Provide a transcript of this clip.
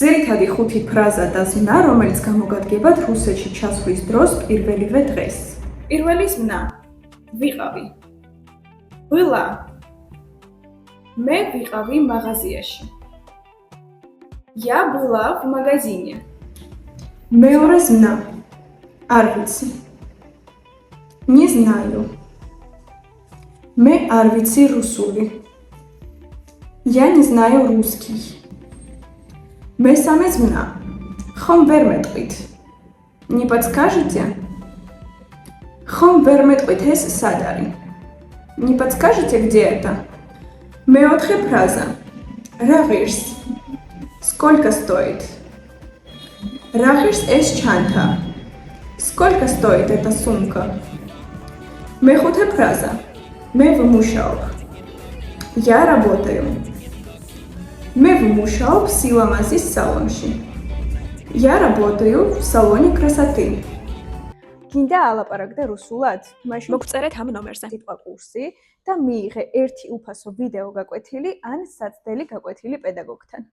ძირითადი ხუთი ფრაზა და ზმნა, რომელიც გამოგადგებათ რუსეთში ჩასვლის დროს პირველივე დღეს. პირველი ზმნა. ვიყავი. ვილა. მე ვიყავი მაღაზიაში. Я была в магазине. მეორე ზმნა. არ ვიცი. Не знаю. მე არ ვიცი რუსული. Я не знаю русский. მესამე ზმნა. ხომ ვერ მეტყვით. Не подскажете? ხომ ვერ მეტყვით ეს სად არის? Не подскажете, где это? მეოთხე ფრაზა. რა ღირს? Сколько стоит? რა ღირს ეს ჩანთა? Сколько стоит эта сумка? მეხუთე ფრაზა. მე ვმუშაობ. Я работаю. მე ვმუშაობ სილამაზის სალონში. Я работаю в салоне красоты. გინდა ალაპარაკდე რუსულად? მაშინ მოგწერეთ ამ ნომერზე. სიტყვა კურსი და მიიღე ერთი უფასო ვიდეო გაკვეთილი ან საცდელი გაკვეთილი პედაგოგთან.